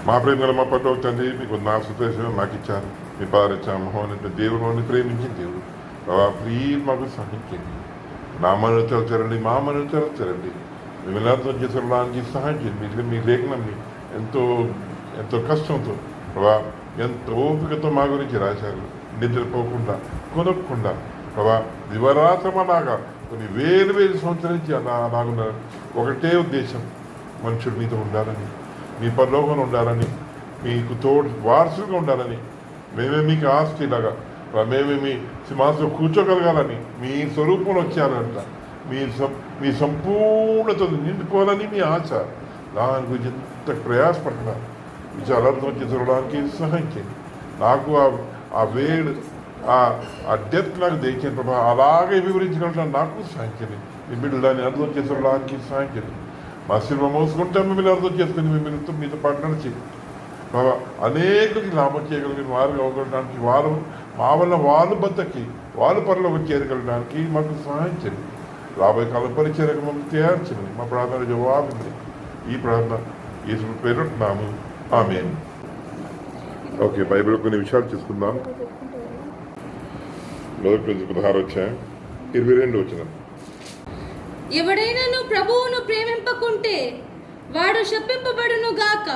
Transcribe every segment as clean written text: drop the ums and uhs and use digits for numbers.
మా ప్రేమ గల మా పట్ల తండ్రి, మీకు నా సుదేశం నాకు ఇచ్చారు. మీ పాదరచ మహోన్నత దేవుని ప్రేమించిన దేవుడు ప్రభా, ప్లీజ్ మాకు సహాయించండి. నా మనసు చరండి, మా మనసు చరండి. మిమ్మల్ని అర్థం చేసుకోవడానికి సహాయం చేయండి. మీ లేఖనాన్ని ఎంతో ఎంతో కష్టంతో ప్రభా, ఎంతో ఓపికతో మా గురించి రాశారు. నిద్రపోకుండా, కొనకుండా ప్రభా, దివరాత్రమలాగా కొన్ని వేరు సంవత్సరాల నుంచి అలాగున్నారు. ఒకటే ఉద్దేశం, మనుషుడు మీతో ఉండాలని, మీ పరలోకంలో ఉండాలని, మీకు తోడు వారసులుగా ఉండాలని, మేమే మీకు ఆస్తిలాగా మేమే మీ సింహాసనం కూర్చోగలగాలని, మీ స్వరూపంలో వచ్చారంట. మీ సంపూర్ణత నిండిపోవాలని మీ ఆశ. దాని గురించి ఎంత ప్రయాసపడుతున్నారు. చాలా అర్థం చేసుకోవడానికి సహాయం చేయండి. నాకు ఆ వేడు ఆ డెప్త్ నాకు తెచ్చాను ప్రభా, అలాగే వివరించగలుగుతాను. నాకు సహాయం చేయండి. మీ బిడ్డలు దాన్ని అర్థం చేసుకోవడానికి సహాయం చేయండి. మా శిల్వ మోసుకుంటే మిమ్మల్ని అర్థం చేసుకుని మిమ్మల్ని మీతో పాటు నడిచి బాబా అనేకులకి లాభం చేయగలిగిన వారు అవ్వగలడానికి, వారు మా వల్ల వాళ్ళు బద్దకి వాళ్ళు పనులకు చేరగలడానికి మాకు సహాయం చేయండి. రాబోయే కాలం పరిచయకు మమ్మల్ని తయారు చేయండి. మా ప్రార్థన జవాబు ఈ ప్రార్థన యేసు పేరుంటున్నాము. ఆమేన్. ఓకే, బైబిల్ కొన్ని విషయాలు చూసుకుందాం. 16 వచ్చాయి, 22 వచ్చిన. ఎవడైనాను ప్రభువును ప్రేమింపకుంటే వాడు శపింపబడును గాక.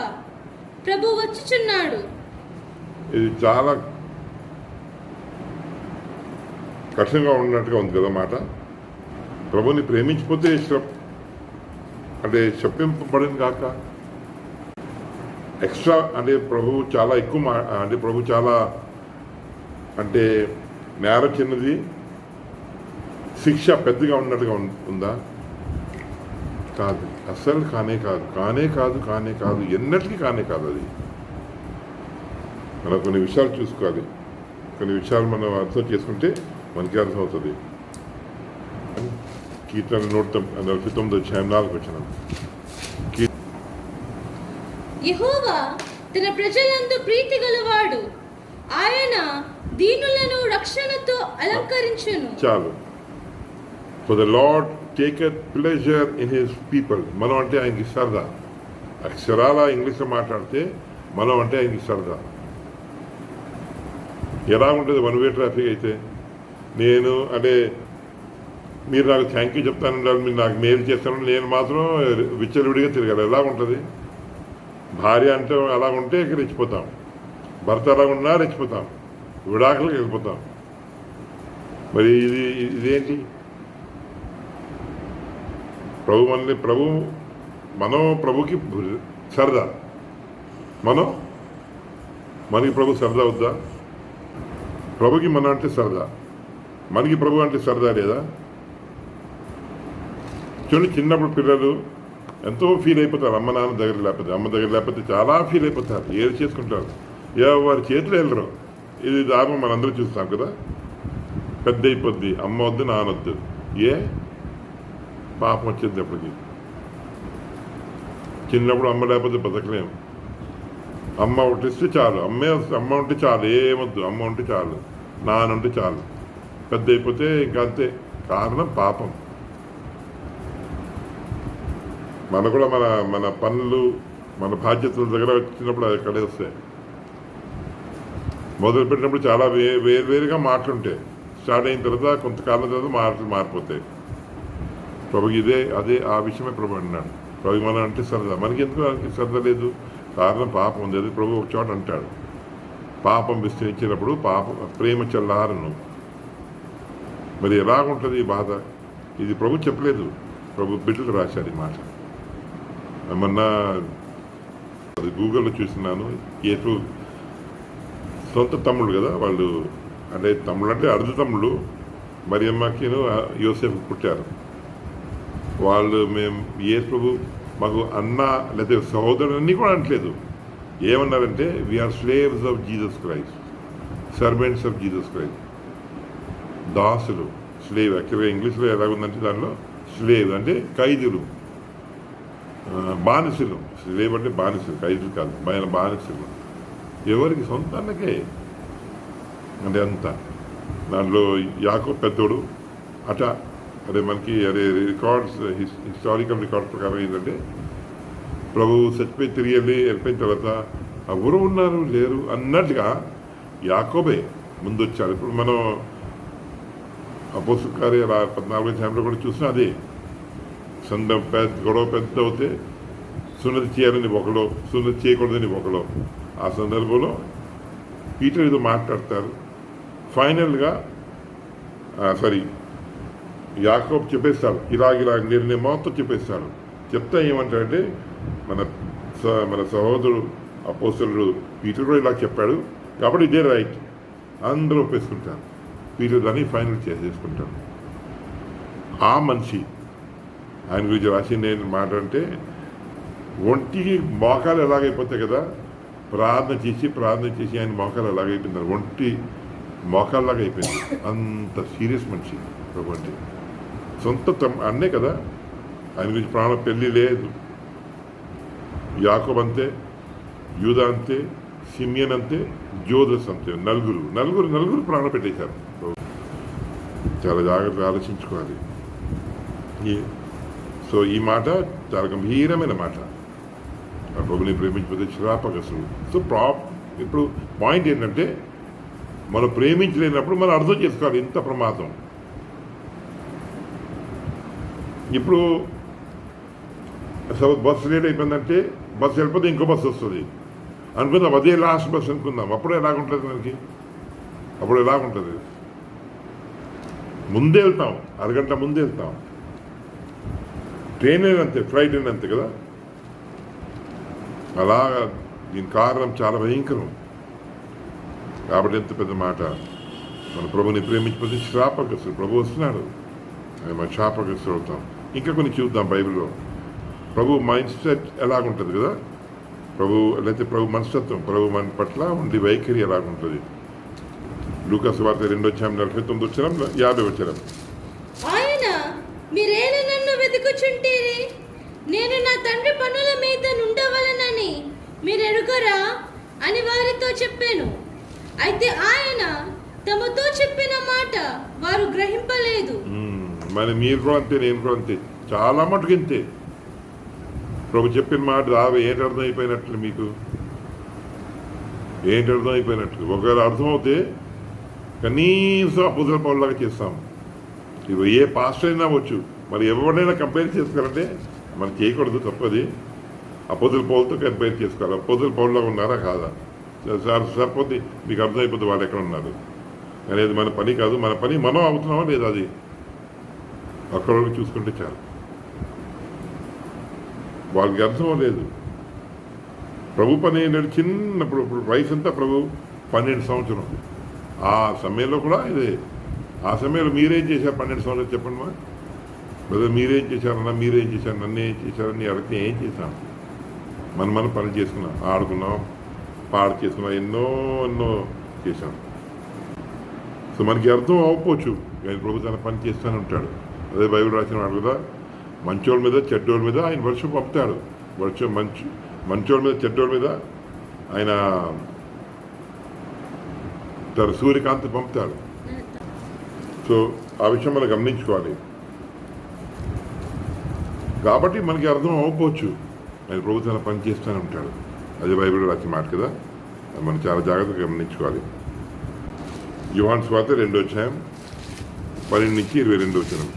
ప్రభు వచ్చుచున్నాడు. ఇది చాలా కఠినంగా ఉన్నట్టుగా ఉంది కదా మాట. ప్రభుని ప్రేమించిపోతే అంటే శపింపబడును గాక. ఎక్స్ట్రా అంటే ప్రభు చాలా ఎక్కువ అంటే ప్రభు చాలా అంటే నేర చిన్నది, శిక్ష పెద్దగా ఉన్నట్టుగా ఉందా? కాదు, అస్సలు కానే కాదు, ఎన్నటికీ కానే కాదు. అది మనం కొన్ని విషయాలు చూసుకోవాలి. కొన్ని విషయాలు మనం అర్థం చేసుకుంటే మనకి అర్థం అవుతుంది. కీర్తన 149 వచ్చిన. యెహోవా తన ప్రజలందు ప్రీతి గలవాడు, ఆయన దీనులను రక్షణతో అలంకరించును. చాలు. For the Lord taketh pleasure in his people. మనం అంటే ఆయనకి సరదా. అక్షరాల ఇంగ్లీష్లో మాట్లాడితే మనం అంటే ఆయనకి సరదా. ఎలా ఉంటుంది వన్ వే ట్రాఫిక్ అయితే? నేను అంటే మీరు నాకు థ్యాంక్ యూ చెప్తానంటారు, మీరు నాకు మేలు చేస్తాను, నేను మాత్రం విచ్చలవిడిగా తిరగాలి. ఎలా ఉంటుంది? భార్య అంటే అలా ఉంటే ఇక రెచ్చిపోతాం, భర్త అలా ఉన్నా రెచ్చిపోతాం, విడాకులకు వెళ్ళిపోతాం. మరి ఇదేంటి? మనం ప్రభుకి సరదా. మనకి ప్రభు సరదా వద్దా? ప్రభుకి మనం అంటే సరదా, మనకి ప్రభు అంటే సరదా లేదా? చూడండి, చిన్నప్పుడు పిల్లలు ఎంతో ఫీల్ అయిపోతారు. అమ్మ దగ్గర లేకపోతే చాలా ఫీల్ అయిపోతారు, ఏది చేసుకుంటారు. వారి చేతులు వెళ్ళరు. ఇది దాపం మనందరూ చూస్తాం కదా. పెద్ద అయిపోద్ది, అమ్మ వద్దు నానొద్దు, పాపం వచ్చేది అప్పటికి. చిన్నప్పుడు అమ్మ లేకపోతే బతకలేము. అమ్మ ఒకటిస్తే చాలు, అమ్మ ఉంటే చాలు, ఏమొద్దు, అమ్మ ఉంటే చాలు, నాన్న ఉంటే చాలు. పెద్ద అయిపోతే ఇంకా అంతే. కారణం పాపం. మన కూడా మన పనులు, మన బాధ్యతల దగ్గర వచ్చినప్పుడు అది ఎక్కడే వస్తాయి. మొదలుపెట్టినప్పుడు చాలా వేరువేరుగా మాటలుంటాయి. స్టార్ట్ అయిన తర్వాత కొంతకాలం తర్వాత మారిపోతాయి. ప్రభుకి అదే ఆ విషయమే ప్రభు అన్నాడు. ప్రభు మనం అంటే సరదా. మనకి ఎందుకు సరదా లేదు? కారణం పాపం ఉంది. అది ప్రభు ఒక చోట అంటాడు, పాపం విస్తరించినప్పుడు ప్రేమ చల్లారను. మరి ఎలాగుంటుంది ఈ బాధ? ఇది ప్రభు చెప్పలేదు, ప్రభు బిడ్డలు రాశాడు ఈ మాట. మొన్న అది గూగుల్లో చూస్తున్నాను. యేసు సొంత తమ్ముళ్ళు కదా వాళ్ళు, అంటే తమ్ముళ్ళు అంటే అర్ధ తమ్ముళ్ళు, మరియమ్మకిను యోసేపు పుట్టారు. వాళ్ళు యేసు ప్రభు మాకు అన్న లేదా సహోదరులన్నీ కూడా అనట్లేదు. ఏమన్నారంటే we are slaves of Jesus Christ, servants of Jesus Christ. దాసులు, స్లేవ్. యాక్చువల్గా ఇంగ్లీష్లో ఎలాగుందంటే దానిలో స్లేవ్ అంటే ఖైదీలు, బానిసలు. స్లేవ్ అంటే బానిసలు, ఖైదీలు కాదు, బానిసలు. ఎవరికి? సొంత అన్నకే. అంటే అంత దాంట్లో యాకోబు పెద్దోడు అట. అదే మనకి రికార్డ్స్, హిస్టారికల్ రికార్డ్స్ ప్రకారం ఏంటంటే ప్రభువు చచ్చిపోయి తిరిగి వెళ్ళిపోయిన తర్వాత ఎవరు ఉన్నారు లేరు అన్నట్టుగా యాకోబే ముందు వచ్చాడు. ఇప్పుడు మనం అపోస్తల కార్యాలు 14వ అధ్యాయంలో కూడా చూసినా అదే గొడవ పెద్ద అవుతే సున్నతి చేయాలని ఒకడో, సున్నతి చేయకూడదని ఒకడో. ఆ సందర్భంలో పీటర్ ఏదో మాట్లాడతారు. ఫైనల్గా యాకోబు చెప్పేస్తాడు, ఇలాగ నిర్ణయం మొత్తం చెప్పేస్తాడు. చెప్తా ఏమంటాడంటే మన సహోదరుడు అపోస్తలుడు పీటర్ కూడా ఇలా చెప్పాడు కాబట్టి ఇదే రైట్, అందరూ ఒప్పేసుకుంటారు. పీటర్ దాన్ని ఫైనల్ చేసేసుకుంటాడు. ఆ మనిషి ఆయన గురించి రాసింది మాట అంటే, ఒంటికి మోకాలు ఎలాగైపోతాయి కదా, ప్రార్థన చేసి ఆయన మోకాలు ఎలాగైపోయింది, ఒంటి మోకాల్లాగా అయిపోయింది. అంత సీరియస్ మనిషి ప్రభు అంటే. సొంత అన్నే కదా, ఆయన గురించి ప్రాణ పెళ్ళి లేదు. యాకోబు అంతే, యూదా అంతే, సిమియన్ అంతే, జోదస్ అంతే. నలుగురు ప్రాణం పెట్టేశారు. చాలా జాగ్రత్తగా ఆలోచించుకోవాలి. సో ఈ మాట చాలా గంభీరమైన మాట. ప్రభుని ప్రేమించకపోతే శ్రాపకసుడు. సో ఇప్పుడు పాయింట్ ఏంటంటే, మనం ప్రేమించలేనప్పుడు మనం అర్థం చేసుకోవాలి ఇంత ప్రమాదం. ఇప్పుడు బస్సు లేట్ అయిపోయిందంటే, బస్సు వెళ్ళిపోతే ఇంకో బస్సు వస్తుంది అనుకుందాం, అదే లాస్ట్ బస్సు అనుకుందాం. అప్పుడు ఎలాగుంటుంది మనకి? అప్పుడు ఎలాగుంటుంది? ముందే వెళ్తాం, అరగంట ముందే వెళ్తాం. ట్రైన్ అయినా అంతే, ఫ్లైట్ అయినా అంతే కదా. అలాగా దీని కారణం చాలా భయంకరం. కాబట్టి ఎంత పెద్ద మాట. మన ప్రభుని ప్రేమించకపోతే శ్రాపగ్రస్తుడు. ప్రభు వస్తున్నాడు, మన శాపగ్రస్తుడు అవుతాం. ఇంకా కొన్ని చూద్దాం బైబిల్లో. ప్రభు మైండ్ సెట్ ఎలాగుంటుంది కదా, ప్రభు మనస్తత్వం, ప్రభు మన పట్ల ఉండి వైఖరి ఎలాగుంటుంది. లూకా సువార్త 2:49-50. ఆయన మీరేలా నన్ను వెతుకుచుంటీరి, నేను నా తండ్రి పనుల మీద నుండవలనని మీరు ఎరుగరా అని వారితో చెప్పాను. అయితే ఆయన తమతో చెప్పిన మాట వారు గ్రహింపలేదు. మరి మీరు కూడా అంతే, నేను కూడా అంతే, చాలా మటుకు ఇంతే. ప్రభు చెప్పిన మాట ఏంటి అర్థం అయిపోయినట్లు, మీకు ఏంటి అర్థం అయిపోయినట్లు. ఒకవేళ అర్థమవుతే కనీసం అపోస్తల పౌలులాగా చేస్తాం. ఇవి ఏ పాస్టర్ అయినా అవ్వచ్చు, మరి ఎవరినైనా కంపేర్ చేసుకోవాలంటే మనం చేయకూడదు, తప్పది. అపోస్తల పౌలుతో కంపేర్ చేసుకోవాలి. అపోస్తల పౌలులాగా ఉన్నారా కాదా సరిపోతే మీకు అర్థమైపోతుంది వాళ్ళు ఎక్కడ ఉన్నారు అనేది. మన పని కాదు, మన పని మనం అవుతున్నామా లేదా అది అక్కడ చూసుకుంటే చాలు. వాళ్ళకి అర్థం లేదు. ప్రభు పని ఏంటంటే చిన్నప్పుడు, ఇప్పుడు వయసు అంతా ప్రభు 12 సంవత్సరం. ఆ సమయంలో కూడా ఇదే. ఆ సమయంలో మీరేం చేశారు 12 సంవత్సరాలు చెప్పండి మా బ్రదర్, మీరేం చేశారన్నా, మీరేం చేశారు, నన్ను ఏం చేశారని అడిగితే ఏం చేశాం? మనం పని చేసుకున్నాం, ఆడుకున్నాం, పాడు చేసుకున్నాం, ఎన్నో చేశాం. సో మనకి అర్థం అవ్వకపోవచ్చు, కానీ ప్రభు తన పని చేస్తూనే ఉంటాడు. అదే బైబిల్ రాసిన వాడు కదా, మంచోళ్ళ మీద చెడ్డోళ్ళ మీద ఆయన వర్షం పంపుతాడు. మంచోళ్ళ మీద చెడ్డోళ్ళ మీద ఆయన తన సూర్యకాంతి పంపుతాడు. సో ఆ విషయం మనం గమనించుకోవాలి. కాబట్టి మనకి అర్థం అవ్వకపోవచ్చు, ఆయన ప్రభు తన పని చేస్తూనే ఉంటాడు. అదే బైబిల్ రాసిన మాట కదా, మనం చాలా జాగ్రత్తగా గమనించుకోవాలి. యోహాను సువార్త 2:12-22.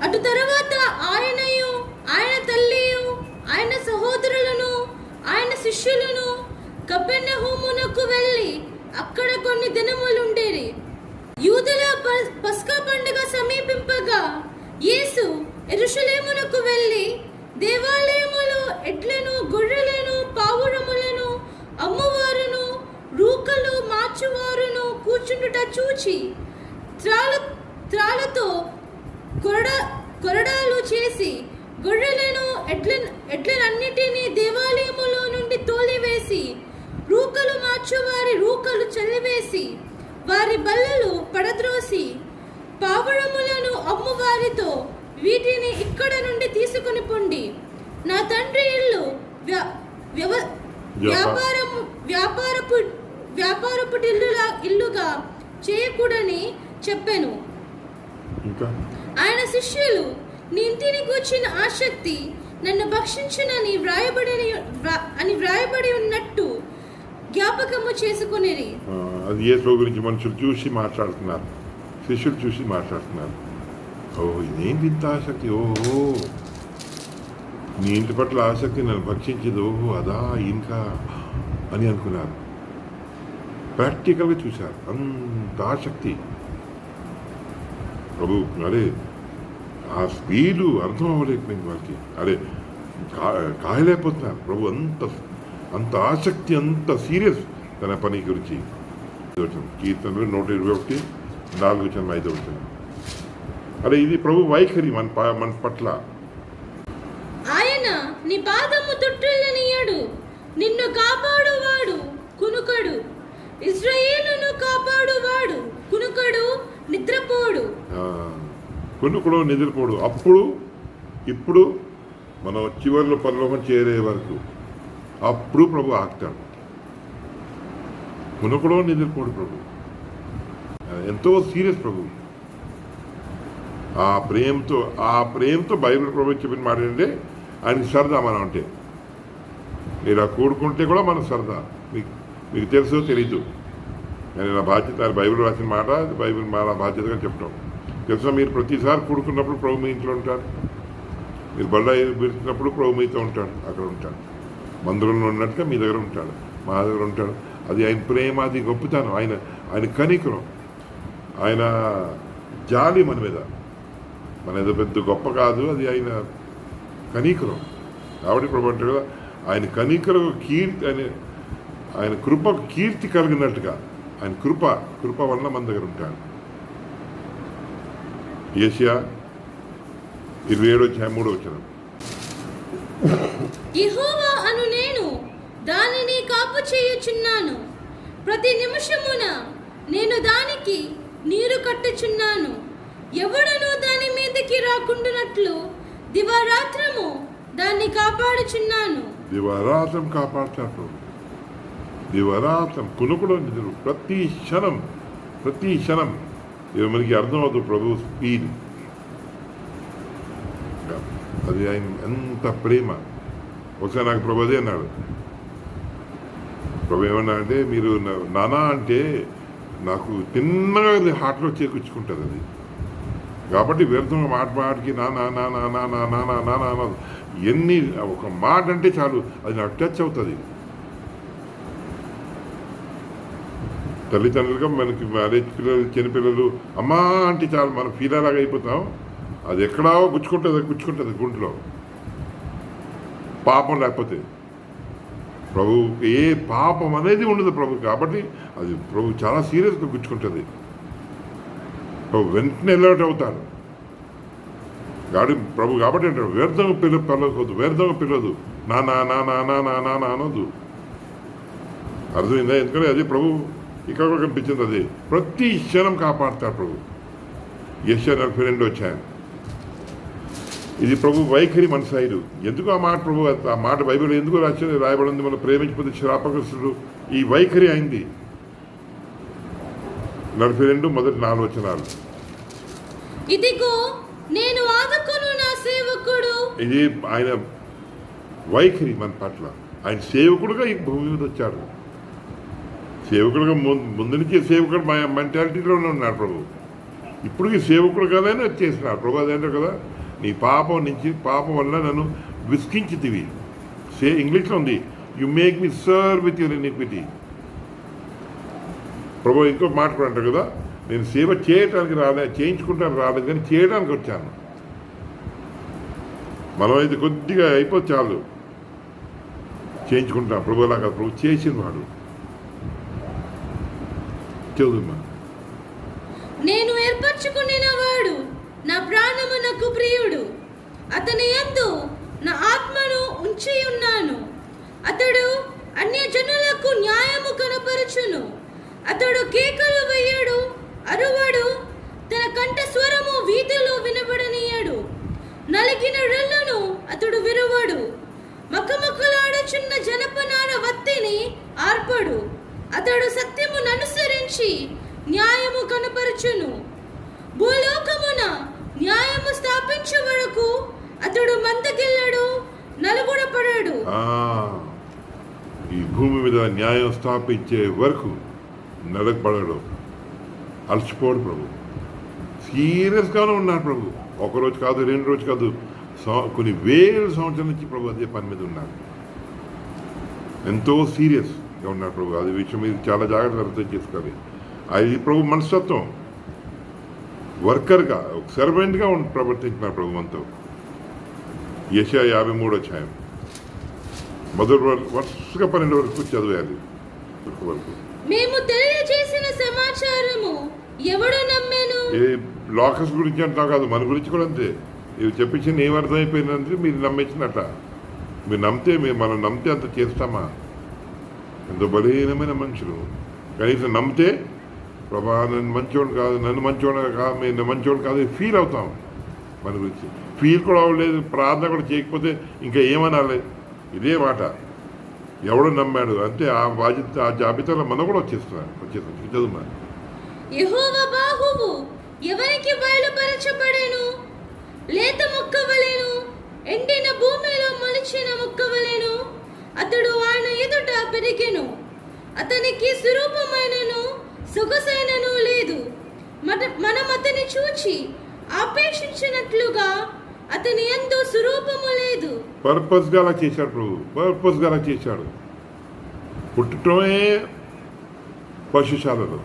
అటు తరువాత ఆయనయు, ఆయన తల్లియు, ఆయన సహోదరులను, ఆయన శిష్యులను కపెర్నహూమునకు వెళ్ళి అక్కడ కొన్ని దినములుండేరి. యూదుల పస్కా పండుగ సమీపింపగా యేసు యెరూషలేమునకు వెళ్ళి దేవాలయములో ఎడ్లను, గొర్రెలను, పావురములను అమ్మువారును, రూకలు మార్చువారును కూర్చుండుట చూచి త్రాళ్ళతో కొరడాలు చేసి గొర్రెలను, ఎడ్లనన్నిటినీ దేవాలయములో నుండి తోలివేసి రూకలు మార్చువారి రూకలు చల్లివేసి వారి బల్లలు పడద్రోసి పావురములను అమ్మువారితో, వీటిని ఇక్కడ నుండి తీసుకుని పొండి, నా తండ్రి ఇల్లు వ్యాపారపు ఇల్లుగా చేయకూడని చెప్పెను. ఆయన శిష్యులు నీ ఇంటిని కూర్చిన ఆసక్తి నన్ను భక్షించునని వ్రాయబడి ఉన్నట్టు జ్ఞాపకము చేసుకునేది. అది యేసు గురించి మనుషులు చూసి మాట్లాడుతున్నారు, శిష్యులు చూసి మాట్లాడుతున్నారు. ఓహో, ఇదేంటి ఇంత ఆసక్తి, ఓహో నీ ఇంటి పట్ల ఆసక్తి నన్ను భక్షించేది, ఓహో అదా ఇంకా అని అనుకున్నారు. ప్రాక్టికల్గా చూశారు, అంత ఆసక్తి. ప్రభు అరే ఆ స్పీడు అర్థం అవ్వలేకపోయింది వాళ్ళకి. అరే కాయలేకపోతున్నారు. ప్రభు అంత ఆసక్తి, అంత సీరియస్ తన పని గురించి. కీర్తనలు 121, 4-5. అరే ఇది ప్రభు వైఖరి మన పట్ల. ఆయన నీ పాదము తొట్టిల్లనియ్యడు, నిన్ను కాపాడువాడు కునుకడు. ఇశ్రాయేలును కాపాడువాడు కునుకడు, నిద్రపోడు. కునుకుడు, నిద్రపోడు. అప్పుడు ఇప్పుడు మనం చివరిలో పరలోకం చేరే వరకు అప్పుడు ప్రభు ఆగుతాడు. కునుకుడు, నిద్రపోడు ప్రభు. ఎంతో సీరియస్ ప్రభు. ఆ ప్రేమతో బైబిల్ ప్రభు చెప్పిన మాట ఏంటంటే ఆయనకి సరదా. మనం అంటే మీరు ఆ కూడుకుంటే కూడా మన సరదా. మీకు తెలుసో తెలీదు, నేను నా బాధ్యత బైబిల్ రాసిన మాట, బైబిల్ నా బాధ్యతగా చెప్పడం తెలుసా. మీరు ప్రతిసారి కూడుకున్నప్పుడు ప్రభు మీ ఇంట్లో ఉంటాడు. మీరు బళ్ళ పెడుతున్నప్పుడు ప్రభు మీతో ఉంటాడు, అక్కడ ఉంటాడు. మందిరంలో ఉన్నట్టుగా మీ దగ్గర ఉంటాడు, మా దగ్గర ఉంటాడు. అది ఆయన ప్రేమ, అది గొప్పతనం, ఆయన కనికరం, ఆయన జాలి మన మీద. మన ఏదో పెద్ద గొప్ప కాదు, అది ఆయన కనికరం. కాబట్టి ప్రభు అంటాడు కదా, ఆయన కనికరం కీర్తి, ఆయన కృపకు కీర్తి కలిగినట్టుగా ఆయన కృప వలన మన దగ్గర ఉంటాడు. యెషయా 27:3. యెహోవా అను నేను దానిని కాపు చేయుచున్నాను, ప్రతి నిమిషమున నేను దానికి నీరు కట్టుచున్నాను. ఎవడను దాని మీదకి రాకుండానట్లు దివారాత్రము దాన్ని కాపాడుచున్నాను. దివారాత్రం కాపాడుతాడు. దివారాత్రం కునుకుడు, నిద్ర, ప్రతి క్షణం. ఇవి మనకి అర్థమవుతుంది ప్రభు స్పీడ్. అది ఆయన ఎంత ప్రేమ. ఒకసారి నాకు ప్రభు అదే అన్నాడు. ప్రభు ఏమన్నా అంటే, మీరు నానా అంటే నాకు తిన్నగా హార్ట్లో చేకూర్చుకుంటుంది అది. కాబట్టి వ్యర్థంగా మాటికి నా ఎన్ని ఒక మాట అంటే చాలు, అది నాకు టచ్ అవుతుంది. తల్లిదండ్రులుగా మనకి మ్యారేజ్ పిల్లలు, చిన్నపిల్లలు అమ్మా అంటే చాలు మనం ఫీల్ అలాగా అయిపోతాం. అది ఎక్కడా గుచ్చుకుంటుంది గుంట్లో. పాపం లేకపోతే ప్రభు ఏ పాపం అనేది ఉండదు ప్రభు. కాబట్టి అది ప్రభు చాలా సీరియస్గా గుచ్చుకుంటుంది. ప్రభు వెంటనే అలర్ట్ అవుతాడు ప్రభు. కాబట్టి అంటాడు, వ్యర్థంగా పిల్లదు నా అనొద్దు. అర్థమైందా? ఎందుకంటే అదే ప్రభు ఇక్కడ కూడా కనిపించింది. అది ప్రతి క్షణం కాపాడుతాడు ప్రభు. యెషయా 42. ఇది ప్రభు వైఖరి మన సైడు. ఎందుకు ఆ మాట ప్రభు, ఆ మాట బైబిల్ ఎందుకు రాయబడింది? మనం ప్రేమించకపోతే శ్రాపగ్రస్తుడు. ఈ వైఖరి అయింది. 42 మొదటి 4 ఇదిగో నేను ఆదుకొను నా సేవకుడు. ఇది ఆయన వైఖరి మన పట్ల. ఆయన సేవకుడుగా ఈ భూమి మీద వచ్చాడు. సేవకుడుగా ముందు నుంచి సేవకుడు మెంటాలిటీలోనే ఉన్నాడు ప్రభు. ఇప్పుడు సేవకుడు కదనే వచ్చేసినాడు ప్రభు. అదేంటో కదా, నీ పాపం వల్ల నన్ను విసికించితివి. ఇంగ్లీష్లో ఉంది, you make me serve with your iniquity. ప్రభు ఇంకో మాట కూడా అంటారు కదా, నేను సేవ చేయటానికి చేయించుకుంటాను రాలేదు, కానీ చేయడానికి వచ్చాను. మనం అయితే కొద్దిగా అయిపోతే చాలు చేయించుకుంటాం. ప్రభు లాగా ప్రభు చేసిన వాడు. చదువుమా. నేను ఏర్పరచుకున్న వాడు నా ప్రాణమునకు ప్రియుడు, అతని యందు నా ఆత్మను ఉంచి ఉన్నాను. అతడు అన్యజనులకు న్యాయము కనపరచును. అతడు కేకలు వేయడు, అరువడు, తన కంఠ స్వరము వీధిలో వినబడనీయడు. నలిగిన రెల్లను అతడు విరువడు, మకమకలాడుచున్న జనపనార వత్తిని ఆర్పడు. అతడు సత్యమును అనుసరించి న్యాయము కనపరచును. భూలోకమున న్యాయము స్థాపించే వరకు అతడు మందకెళ్ళడు, నలుగుడపడాడు. ఈ భూమి మీద న్యాయం స్థాపించే వరకు నడకపడడు, అలసిపోడు ప్రభు. సీరియస్గానే ఉన్నాడు ప్రభు. ఒకరోజు కాదు, 2 రోజు కాదు, కొన్ని వేల సంవత్సరాల నుంచి ప్రభు అదే పని మీద ఉన్నాడు. ఎంతో సీరియస్గా ఉన్నాడు ప్రభు. అది విషయం మీద చాలా జాగ్రత్తగా అర్థం చేసుకోవాలి. అది ప్రభు మనస్తత్వం. వర్కర్గా, ఒక సర్వెంట్గా ప్రవర్తించినాడు ప్రభు మనతో. యెషయా 53వ అధ్యాయం మొదటి వరుసగా 12 వరకు చదివేయాలి వరకు. మేము తెలియజేసిన సమాచారము ఎవడు నమ్మాను? లాకర్స్ గురించి అంటా కాదు, మన గురించి కూడా అంతే. ఇవి చెప్పించిన ఏం అర్థమైపోయిందంటే మీరు నమ్మించినట్ట. మనం నమ్మితే అంత చేస్తామా? ఎంతో బలహీనమైన మనుషులు. కనీసం నమ్మితే ప్రభా నన్ను మంచోడు కాదు, నన్ను మంచోడు కాదు ఫీల్ అవుతాం. మన గురించి ఫీల్ కూడా అవ్వలేదు, ప్రార్థన కూడా చేయకపోతే ఇంకా ఏమనాలి? ఇదే మాట. ఎవడు నమ్మాడు అంటే ఆ బాధ్యత, ఆ జాబితాలో మనం కూడా వచ్చేస్తాం. చదువు. యెహోవా బాహువు ఎవరికి బయలుపరచబడెను? లేత మొక్కవలెను, ఎండిన భూమిలో మొలిచిన మొక్కవలెను అతడు ఆయన ఎదుట పెరిగెను. అతనికి స్వరూపమైనను సొగసైనను లేదు. మనం అతని చూచి ఆపేక్షించినట్లుగా అతని యందు స్వరూపము లేదు. పర్పస్గా అలా చేశాడు ప్రభు. పర్పస్గా అలా చేశాడు. పుట్టడమే పశుశాలలో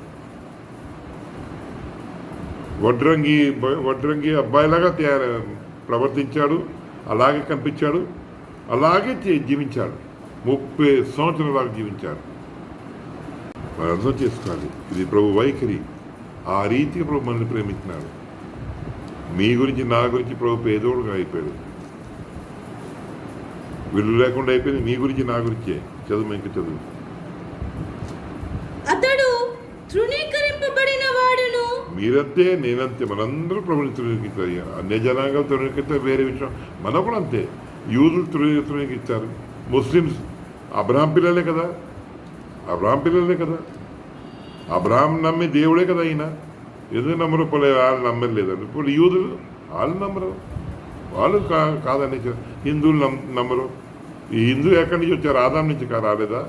వడ్రంగి అబ్బాయిలాగా ప్రవర్తించాడు. అలాగే కనిపించాడు, అలాగే జీవించాడు. 30 సంవత్సరాలు జీవించాడు. మనం అర్థం చేసుకోవాలి, ఇది ప్రభు వైఖరి. ఆ రీతిగా ప్రభు మనల్ని ప్రేమించినాడు. మీ గురించి, నా గురించి ప్రభు పేదోడుగా అయిపోయాడు. విలువ లేకుండా అయిపోయింది. మీ గురించి, నా గురించే. చదువు, ఇంకా చదువు. అతడు తృణీకరింపబడిన వాడును. మీరంతే, నేనంతే, మనందరూ ప్రభుని తృణీకరించారు. అన్య జనాంగాలు తృణీకరిస్తే వేరే విషయం. మనం కూడా అంతే. యూదులు తృణీకరించారు. ముస్లిమ్స్ అబ్రహాం పిల్లలే కదా. అబ్రహాం నమ్మి దేవుడే కదా ఆయన. ఎందుకు నమ్మరు? వాళ్ళు నమ్మలేదండి. ఇప్పుడు యూదులు వాళ్ళు నమ్మరు. వాళ్ళు కాదని హిందువులు నమ్మరు. ఈ హిందువు ఎక్కడి నుంచి వచ్చారు? ఆదాం నుంచి రాలేదా?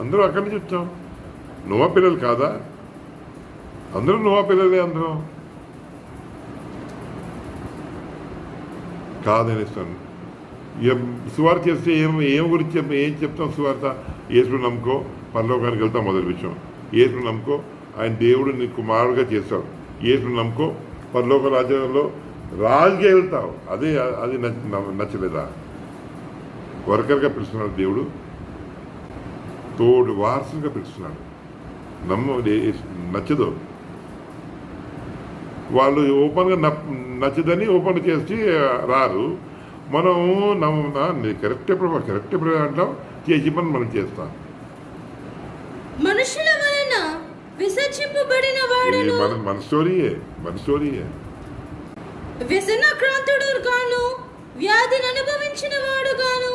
అందరూ అక్కడి నుంచి వచ్చాం. నోవా పిల్లలు కాదా? అందరూ నోవా పిల్లలే. అందరూ కాదనిస్తాను. సువార్త చేస్తే ఏం గురించి ఏం చెప్తాం? సువార్త యేసును నమ్ముకో, పరలోకానికి వెళ్తాం. మొదటి విషయం, యేసును నమ్ముకో, ఆయన దేవుడు నీ కుమారుడుగా చేస్తాడు. యేసును నమ్ముకో, పరలోక రాజ్యంలో రాజుగా వెళ్తావు. అది నచ్చలేదా? వర్కర్గా పిలుస్తున్నాడు దేవుడు, తోడు వారసుగా పిలుస్తున్నాడు. నచ్చదు. వాళ్ళు ఓపెన్గా నచ్చదని ఓపెన్ చేసి రారు. మనం కరెక్టే ప్రభావ అంటాం, చేసి పని మనం చేస్తాం. మనుషుల వలన విసర్జింపబడిన వాడును. మన స్టోరీయే. వ్యసనాక్రాంతుడు గాను, వ్యాధిని అనుభవించిన వాడు గాను,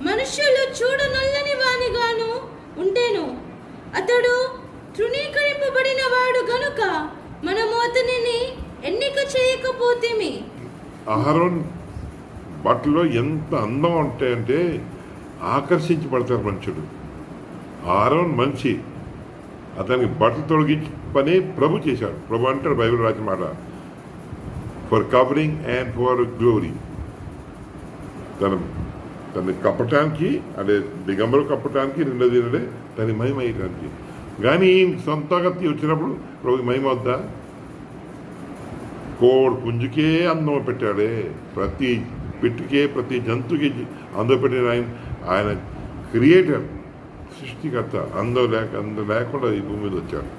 మనుషులు చూడనల్లని వాని గాను ఉండెను. అతడు తృణీకరింపబడిన వాడు గనుక మనము అతనిని ఎన్నిక చేయకపోతేమి. అహరోన్ బట్టలో ఎంత అందం ఉంటాయంటే ఆకర్షించి పడతారు మనుషుడు. అహరోన్ మనిషి, అతనికి బట్టలు తొలగించి పని ప్రభు చేశాడు. ప్రభు అంటాడు బైబిల్ రాసిన మాట, for covering and for glory. తను కప్పటానికి, అంటే దిగంబరు కప్పటానికి, రెండోది తన మహిమ అయ్యడానికి. కానీ సొంతగా వచ్చినప్పుడు ప్రభు మహిమ వద్దా? కోడి పుంజుకే అందం పెట్టాడే, ప్రతి పిట్టుకే, ప్రతి జంతువుకి అందం పెట్టిన ఆయన క్రియేటర్, సృష్టికర్త. అందం లేకుండా ఈ భూమి మీద వచ్చాడు.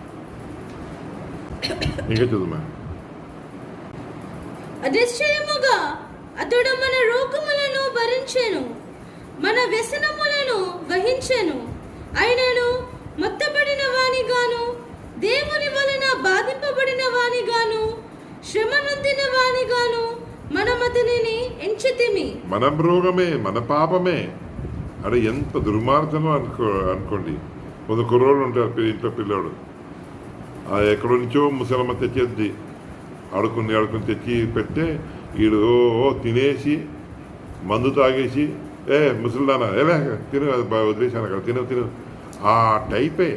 ఇంకా చదువు. నిశ్చయముగా అతడు మన రోగములను భరించెను, మన వ్యసనములను వహించెను. ఆయనను మొత్తబడిన వానిగాను, దేవుని వలన బాధింపబడిన వానిగాను, శ్రమ నొందిన వానిగాను మనం అతనిని ఎంచితిమి. మన రోగమే, మన పాపమే. అరే ఎంత దుర్మార్గమో అనుకోండి. కొంత కుర్రోడు ఉంటారు ఇంట్లో, పిల్లోడు ఎక్కడి నుంచో ముసలమ్మ తెచ్చేది, ఆడుకుని తెచ్చి పెడితే వీడు తినేసి మందు తాగేసి ముసలిదానా ఎలా తిను వదిలేశాను అక్కడ తిను ఆ టైపే.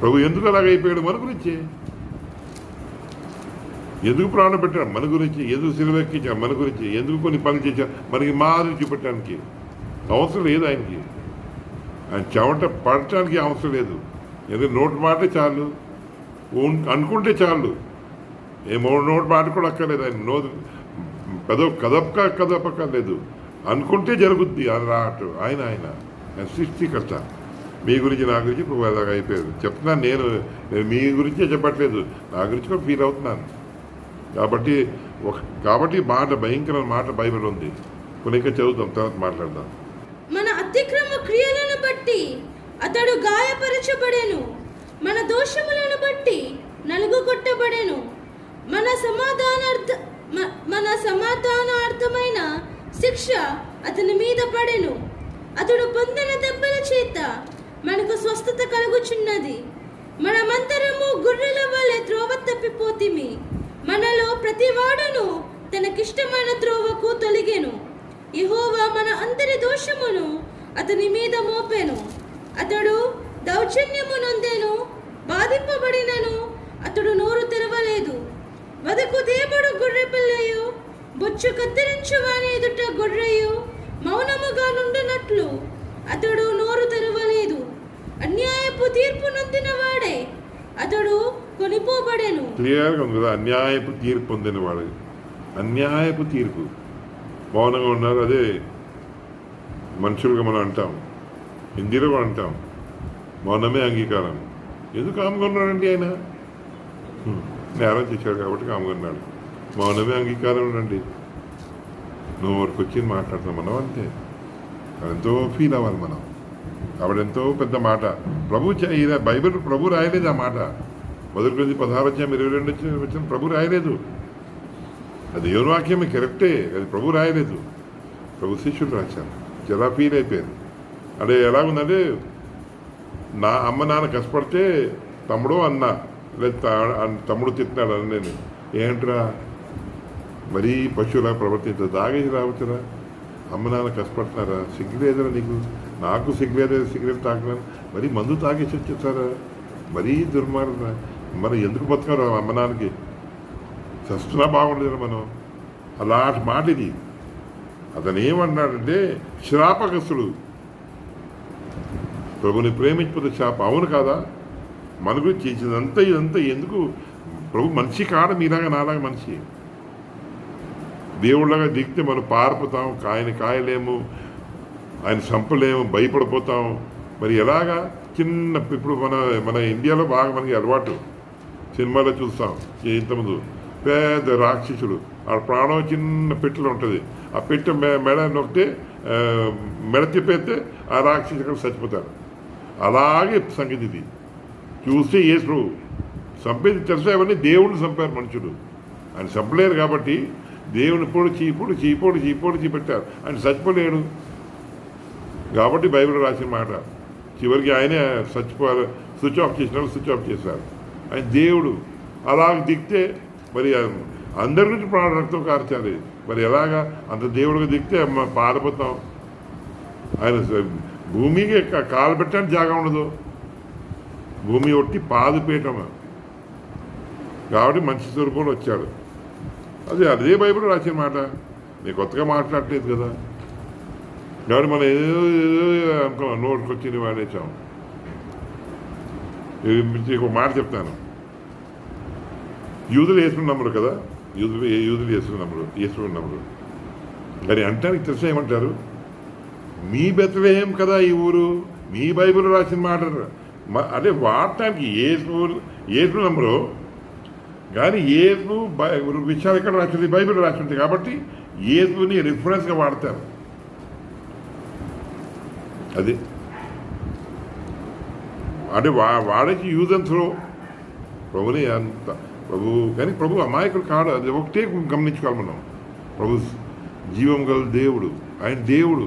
ప్రభు ఎందుకు అలాగైపోయాడు? మన గురించి. ఎందుకు ప్రాణం పెట్టాడు? మన గురించి. ఎందుకు సిలువెక్కించాడు? మన గురించి. ఎందుకు కొన్ని పనులు చేశాడు? మనకి మాదిరి చూపెట్టడానికి అవసరం లేదు ఆయనకి. ఆయన చెమట పడటానికి అవసరం లేదు. ఎందుకంటే నోటి మాటే చాలు, అనుకుంటే చాలు. నోటి మాట కూడా అక్కర్లేదు. ఆయన కదపక్కర్లేదు. అనుకుంటే జరుగుద్ది. అన్నట్టు ఆయన సృష్టికర్త. మీ గురించి నా గురించి ఇప్పుడు అలాగ అయిపోయారు. చెప్తున్నాను. నేను మీ గురించే చెప్పట్లేదు, నా గురించి కూడా ఫీల్ అవుతున్నాను. కాబట్టి మాట భయంకరమైన మాట బైబిల్ ఉంది. కొన్ని చదువుతాం, తర్వాత మాట్లాడదాం. మన అతిక్రమ క్రియలను బట్టి అతడు గాయపరచబడెను, మన దోషములను బట్టి నలుగుకొట్టబడెను. మన సమాధానార్థమైన శిక్ష అతని మీద పడెను. అతడు పొందిన దెబ్బల చేత మనకు స్వస్థత కలుగుచున్నది. మనమంతరము గొర్రెల వలె త్రోవ తప్పిపోతిమి. మనలో ప్రతివాడును తనకిష్టమైన త్రోవకు తొలగెను. యెహోవా మన అందరి దోషమును అతని మీద మోపెను. అతడు దౌర్జన్యము నొందెను, బాధింపబడినను అతడు నోరు తెరవలేదు. వదకు దేవుడు గొర్రె పిల్లయు, బొచ్చు కత్తిరించువాని ఎదుట గొర్రెయు మౌనముగా నుండినట్లు అతడు నోరు తెరవలేదు. అన్యాయపు తీర్పు నొందిన వాడే అతడు కొనిపోబడెను. క్లియర్గా ఉంది కదా, అన్యాయపు తీర్పు పొందినవాడు. అన్యాయపు తీర్పు. మౌనంగా ఉన్నారు. అదే మనుషులుగా మనం అంటాం, హిందీలో కూడా అంటాం, మౌనమే అంగీకారం. ఎందుకు కామ్గా ఉన్నాడండి ఆయన? నేరం చేశాడు కాబట్టి కామ్గా ఉన్నాడు. మౌనమే అంగీకారం ఉండండి. నోరుకు వచ్చి మాట్లాడుతాం మనం, అంతే. ఎంతో ఫీల్ అవ్వాలి మనం. కాబట్టి ఎంతో పెద్ద మాట బైబిల్ ప్రభు రాయలేదు ఆ మాట. 1:16-22 వచ్చిన ప్రభు రాయలేదు. అది దేవుని వాక్యమే, కరెక్టే. అది ప్రభు రాయలేదు, ప్రభు శిష్యులు రాశారు. చాలా ఫీల్ అయిపోయారు. అంటే ఎలాగుందంటే, నా అమ్మ నాన్న కష్టపడితే తమ్ముడు అన్న, లేదా తమ్ముడు తిట్టినాడు అని. నేను ఏంట్రా మరీ పశువులా ప్రవర్తించదు, దాగేసి రావచ్చురా. అమ్మ నాన్న కష్టపడుతున్నారా? సిగ్గులేదురా నీకు? నాకు సిగ్గులేదు, సిగరెట్ తాగినాను. మరీ మందు తాగేసి వచ్చేసారా? మరీ దుర్మార్గం. మరి ఎందుకు బతకారు అమ్మ నాన్నకి? చస్తున్నా బాగుండదు మనం. అలాంటి మాట ఇది. అతను ఏమన్నాడంటే, శ్రాపకస్తుడు. ప్రభుని ప్రేమించకపోతే శాపం. అవును కాదా? మన గురించి చేసేదంతా ఇదంతా ఎందుకు? ప్రభు మనిషి కాడ, మీలాగా నాలాగా మనిషి. దేవుళ్ళగా దిగితే మనం పారిపోతాం, ఆయన కాయలేము, ఆయన చంపలేము, భయపడిపోతాం. మరి ఎలాగా? ఇప్పుడు మన ఇండియాలో బాగా మనకి అలవాటు, సినిమాలో చూస్తాం. ఇంతకుముందు పెద్ద రాక్షసుడు, ఆ ప్రాణం చిన్న పెట్టెలో ఉంటుంది. ఆ పెట్టె మెడ నొక్కితే, మెడ తిప్పేస్తే ఆ రాక్షసుడు చచ్చిపోతాడు. అలాగే సంగతి ఇది. చూస్తే యేసు చంపేది తెలుసా? అవన్నీ దేవుడిని చంపారు మనుషుడు. ఆయన చంపలేరు కాబట్టి దేవుని పొడిచి పెట్టారు. ఆయన చచ్చిపోలేడు కాబట్టి బైబిల్ రాసిన మాట. చివరికి ఆయనే చచ్చిపోయారు. స్విచ్ ఆఫ్ చేశారు. ఆయన దేవుడు. అలాగ దిగితే మరి అందరి నుంచి ప్రాణ రక్తం కార్చాలి. మరి ఎలాగా? అంత దేవుడికి దిగితే పారిపోతాం. ఆయన భూమికి కాలు పెట్టడానికి జాగా ఉండదు. భూమి ఒట్టి పాదుపీఠం. కాబట్టి మంచి స్వరూపంలో వచ్చాడు. అదే బైబిల్ రాసిన మాట. నేను కొత్తగా మాట్లాడలేదు కదా. కాబట్టి మనం ఏదో అనుకున్నాం, నోటికి వచ్చి వాడేసాం. ఒక మాట చెప్తాను. యూదులు యేసుని నమ్మరు కదా. యూదులు యేసుని నమ్మరు. కానీ అంటానికి తెలుసా ఏమంటారు? మీ బెత్లెహేం కదా ఈ ఊరు, మీ బైబిల్ రాసిన మాట. అదే వాడటానికి యేసు నమ్మరు. కానీ యేసు విషయాలు ఎక్కడ రాసింది? బైబిల్ రాసింది. కాబట్టి యేసుని రిఫరెన్స్గా వాడతారు. అది అంటే వాడేసి యూజ్ అండ్ త్రో. ప్రభుని అంత కానీ ప్రభు అమాయకుడు కాడు. అది ఒకటే గమనించుకోవాలి మనం. ప్రభు జీవం గల దేవుడు. ఆయన దేవుడు.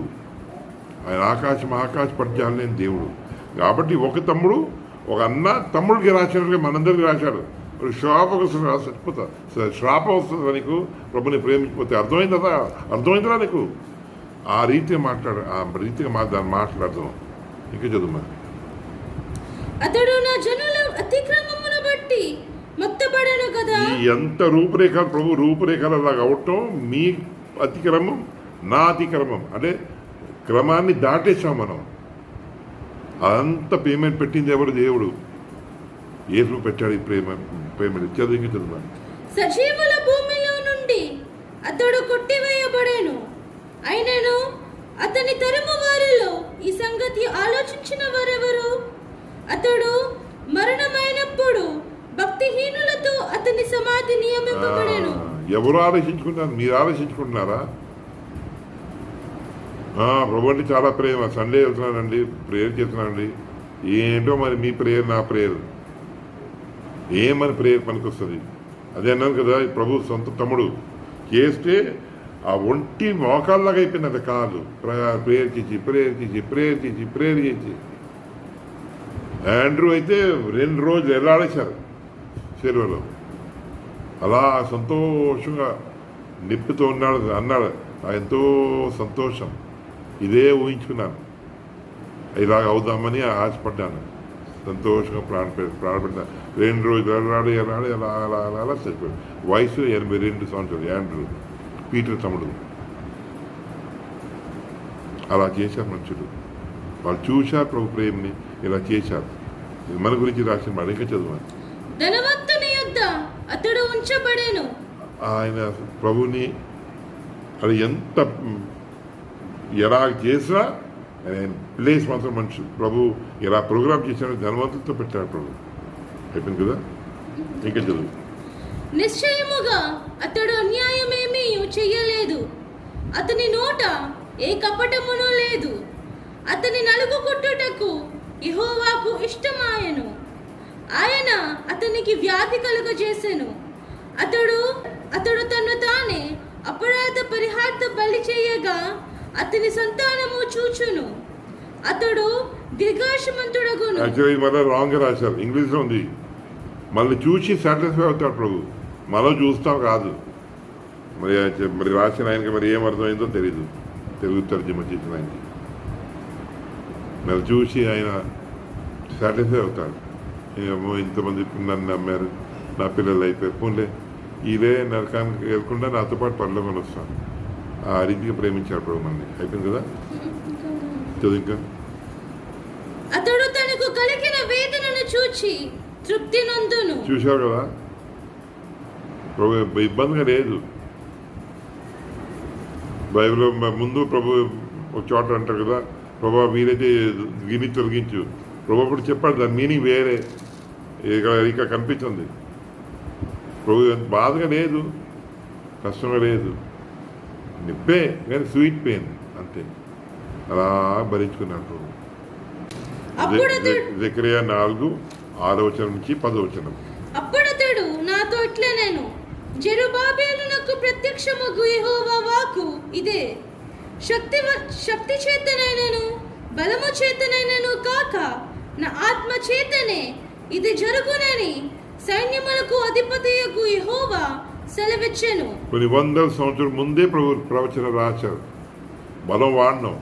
ఆయన ఆకాశ పద్యాలు లేని దేవుడు. కాబట్టి ఒక తమ్ముడు, ఒక అన్న తమ్ముడికి రాసినట్టుగా మనందరికీ రాశాడు. శ్రాపకు చచ్చిపోతా శ్రాపం వస్తుందా నీకు ప్రభుని ప్రేమించిపోతే అర్థమైందా నీకు ఆ రీతిగా దాన్ని మాట్లాడదాం ఇంకా చదువు మరి. అతడు నా జనుల అతిక్రమమును బట్టి మొత్తబడను కదా. ఈ ఎంత రూపురేఖలు ప్రభు రూపురేఖలలాగా అవటం మీ అతిక్రమం నా అతిక్రమం అంటే క్రమాన్ని దాటేసాం మనం. అంత పేమెంట్ పెట్టింది ఎవరు? దేవుడు. యేసు పెట్టాడు ఈ పేమెంట్. చదువు. సజీవుల భూమిలో నుండి అతడు కొట్టివేయబడేను, అయినను అతని తరము వారిలో ఈ సంగతి ఆలోచించిన వారెవరు? అతడు మరణమైనప్పుడు భక్తిహీనులతో అతని సమాధి నియమింపబడేను. ఎవరు ఆలోచించుకుంటున్నారు? మీరు ఆలోచించుకుంటున్నారా? ప్రభు అంటే చాలా ప్రేమ. సండే వెళ్తున్నానండి, ప్రేయర్ చేస్తున్నానండి. ఏంటో మరి మీ ప్రేయర్ నా ప్రేయర్ ఏమని ప్రేయర్ పనికొస్తుంది? అదే అన్నాను కదా, ప్రభు సొంత తమ్ముడు చేస్తే ఆ ఒంటి మోకాల్లాగా అయిపోయింది అది కాదు. ప్రేయర్ చేసి ఆండ్రూ అయితే 2 రోజులు ఎలాడేశారు చెరువులో. అలా సంతోషంగా నిప్పుతో అన్నాడు. ఎంతో సంతోషం. ఇదే ఊహించుకున్నాను, ఇలాగ అవుదామని ఆశపడ్డాను. సంతోషంగా ప్రాణపెట్టాను. 2 రోజులు ఎలాడి అలా చచ్చిపోయాడు. వయసు 82 సంవత్సరాలు. యాండ్రూ పీటర్ తమ్ముడు. అలా చేశారు మనుషులు. వాళ్ళు చూశారు ప్రభు ప్రేమని, ఇలా చేశారు. మన గురించి రాసిన మాట ఇంకా చదువు. ధనవంతుని యొద్ద అతడు ఉంచబడేను. ఆయన ప్రభుని అది ఎంత ఎలా చేసినా ఆయన ప్లేస్ మాత్రం మనుషులు. ప్రభు ఎలా ప్రోగ్రామ్ చేశాడో ధనవంతులతో పెట్టాడు ప్రభు. అయిపోయింది కదా, ఇంకా చదువు. నిశ్చయముగా అతడు అన్యాయమేమీ చెయ్యలేదు, అతని నోట ఏ కపటమును లేదు. అతని నలుగు కొట్టుటకు యెహోవాకు ఇష్టమాయెను, ఆయన అతనికి వ్యాధి కలుగజేసెను. అతడు తను తానే అపరాధ పరిహార్థ బలి చేయగా అతని సంతానము చూచును. అతడు దీర్ఘాయుష్మంతుడగును. యాక్చువల్లీ మళ్ళీ రాంగ్ రాశారు, ఇంగ్లీష్లో ఉంది. మళ్ళీ చూసి సాటిస్ఫై అవుతాడు ప్రభు. మనం చూస్తాం కాదు. మరి రాసిన ఆయనకి మరి ఏం అర్థమైందో తెలీదు, తెలుగు తర్జుమా చేసిన ఆయనకి. మరి చూసి ఆయన సాటిస్ఫై అవుతాడు. ఏమో ఇంతమంది నన్ను నమ్మారు, నా పిల్లలు అయిపోయారు, పోన్లే ఇదే నరకానికి వెళ్ళకుండా నాతో పాటు పరలోకం వస్తాను. ఆ రీతిగా ప్రేమించాడు ప్రభు మనల్ని. అయిపోయింది కదా, చదువు ఇంకా. అతడు తనకు కలిగిన వేదనను చూచి తృప్తి నందును. చూశావు కదా, ప్రభు ఇబ్బందిగా లేదు. బైబిల్లో ముందు ప్రభు ఒక చోట అంటారు కదా, ప్రభు మీరైతే గిని తొలగించు. ప్రభు కూడా చెప్పాడు, దాని మీనింగ్ వేరే ఇక కనిపిస్తుంది. ప్రభు బాధగా లేదు, కష్టంగా లేదు, నిప్పే కానీ స్వీట్ పెయిన్ అంతే. అలా భరించుకున్నాడు ప్రభు. జకరియా 4:6 నుంచి 10. అప్పుడతడు నాతో ఇట్లా నేను జెరుబాబెలునకు ప్రత్యక్షమగు యెహోవా వాక్కు ఇదే, శక్తి చేతనైనను బలము చేతనైనను కాక నా ఆత్మ చేతనే ఇది జరుగునని సైన్యములకు అధిపతియగు యెహోవా సెలవిచ్చెను. కొన్ని 100 సంవత్సరాల ముందే ప్రభు ప్రవచన రాశారు. బలం వాడినాం,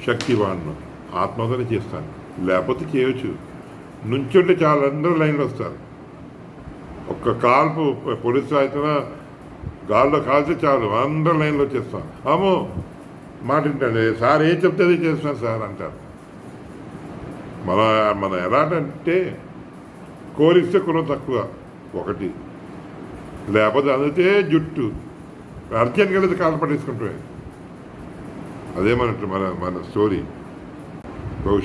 శక్తి వాడినాం, ఆత్మతోనే చేస్తాను. లేకపోతే చేయవచ్చు. నుంచుంటే చాలా అందరూ లైన్లో వస్తారు. ఒక్క కాల్పు పోలీసు అయితే గాల్లో కాల్స్తే చాలు అందరూ లైన్లో వచ్చేస్తాం. అమ్మో మాట వింటాడు, సార్ ఏం చెప్తే అది చేస్తున్నాను సార్ అంటారు. మన ఎలాంటే కోరిస్తే కొనం తక్కువ ఒకటి, లేకపోతే అందితే జుట్టు అర్జెంట్గా వెళ్ళి కాలు పట్టేసుకుంటామే. అదే మన స్టోరీ.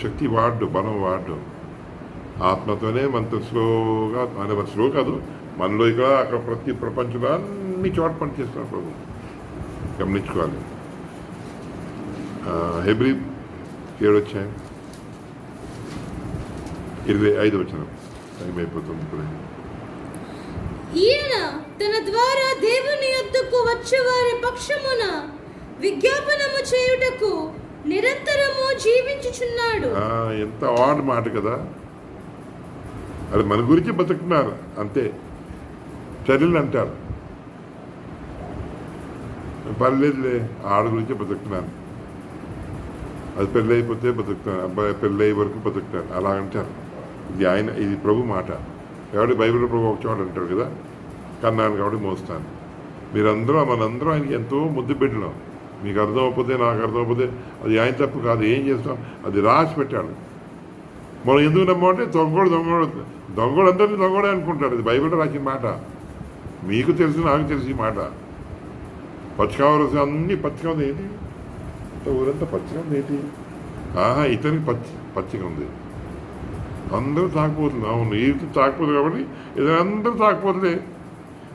శక్తి వాడు, బలం వాడు, ఆత్మతోనే మనతో స్లోగా మన స్లో కాదు, మనలో ఇక్కడ అక్కడ ప్రతి ప్రపంచంలో అన్ని చోట పనిచేస్తున్నారు ప్రభు. గమనించుకోవాలి. హెబ్రీ 7 25 టైం అయిపోతుంది ఇప్పుడు. ఈయన తన ద్వారా దేవుని యొద్దకు వచ్చే వారి పక్షమున విజ్ఞాపనము చేయుటకు నిరంతరము జీవించుచున్నాడు. ఎంత ఆడ్ మాట కదా. అది మన గురించి బతుకుతున్నారు అంతే. చర్యలు అంటారు పర్లేదులే, ఆడ గురించి బతుకుతున్నాను, అది పెళ్ళి అయిపోతే బతుకుతాను, అబ్బాయి పెళ్ళి అయ్యే వరకు బతుకుతాను అలా అంటారు. ఇది ప్రభు మాట. కాబట్టి బైబిల్ ప్రభు ఒక చోట అంటారు కదా, కన్నాను కాబట్టి మోస్తాను. మీరందరూ మనందరూ ఆయనకి ఎంతో ముద్దు పెట్టినాం. మీకు అర్థమైపోతే నాకు అర్థమైపోతే అది ఆయన తప్పు కాదు, ఏం చేస్తాం, అది రాసి పెట్టాడు. మనం ఎందుకు నమ్మంటే దొంగోడు అందరినీ దొంగోడే అనుకుంటాడు. అది బైబిల్లో రాసిన మాట. మీకు తెలుసు, నాకు తెలిసి ఈ మాట. పచ్చికావలసి అన్నీ పచ్చిగా ఉంది. ఏంటి ఊరంతా పచ్చిగా ఉంది ఏంటి? ఇతనికి పచ్చిగా ఉంది. అందరూ తాకపోతుంది. అవును, ఇది తాకపోతుంది కాబట్టి ఇతను అందరూ తాకపోతుంది.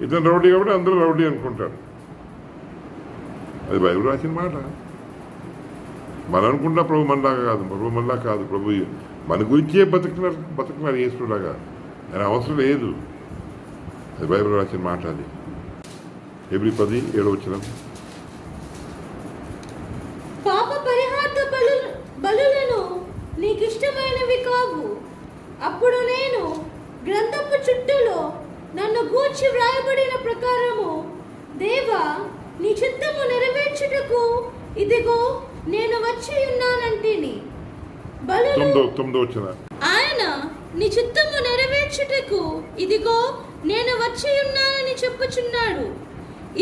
ఇతను రౌడీ కాబట్టి అందరూ రౌడీ అనుకుంటాడు. అది బైబిల్ రాసిన మాట. మనం అనుకుంటా ప్రభు మనలాగా కాదు, ప్రభు మనలా కాదు. ప్రభు మన గురించే బతుకున్నారు యేసులాగా. ఆయన అవసరం లేదు. అది బైబిల్ రాసిన మాట. అది హెబ్రీ 10:7 పాప పరిహార్థ బలులను నీకిష్టమైనవి కావు. అప్పుడు నేను గ్రంథపు చుట్టూలో నన్ను గూర్చి వ్రాయబడిన ప్రకారము, దేవా నీ చిత్తము నెరవేర్చుటకు ఇదిగో నేను వచ్చి ఉన్నానంటిని. ఆయన నీ చిత్తము నెరవేర్చుటకు ఇదిగో నేను వచ్చి ఉన్నానని చెప్పుచున్నాడు.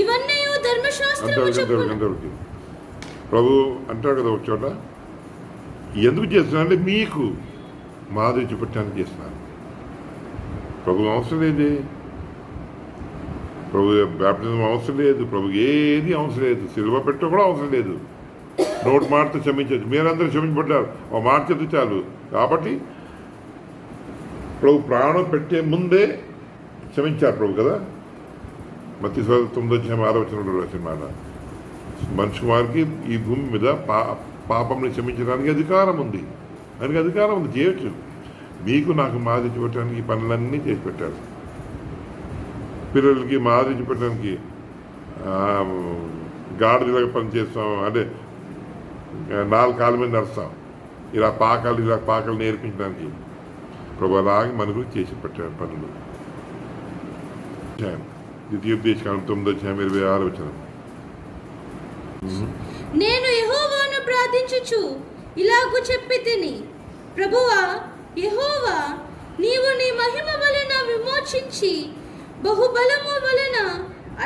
ఇవన్నీ ధర్మశాస్త్రము చెప్పును. ప్రభు అంటాడు కదా ఒక చోట, ఎందుకు చేస్తున్నా అంటే మీకు మాదిరి చూపెట్టడానికి చేస్తున్నాను. ప్రభు అవసరం లేదే, ప్రభు బ్యాప్టిజం అవసరం లేదు, ప్రభుకి ఏది అవసరం లేదు, సిలువ పెట్ట కూడా అవసరం లేదు. నోటి మాటతో క్షమించచ్చు. మీరందరూ క్షమించబడ్డారు, ఒక మాట చెప్తే చాలు. కాబట్టి ప్రభు ప్రాణం పెట్టే ముందే క్షమించారు ప్రభు కదా. మత్తయి 9:6 రాసిన మాట. మనిషి వారికి ఈ భూమి మీద పాపంని క్షమించడానికి అధికారం ఉంది. ఆయనకి అధికారం ఉంది, చేయొచ్చు. మీకు నాకు మాదిరి చూపెట్టడానికి ఈ పనులన్నీ చేసి పెట్టారు. పిల్లలకి మాదిరి చూపెట్టడానికి గాడిదలాగా పని చేస్తాం, అంటే 4 కాళ్ళ మీద నడుస్తాం, ఇలా పాకలు నేర్పించడానికి ప్రభు అలాగే మనకు చేసి పెట్టారు పనులు. ద్వితీయోపదేశకాండం 9:26 నేను యెహోవాను ప్రార్థించుచు ఇలాగు చెప్పి తిని, ప్రభువా యెహోవా, నీవు నీ మహిమ వలన విమోచించి బహుబలము వలన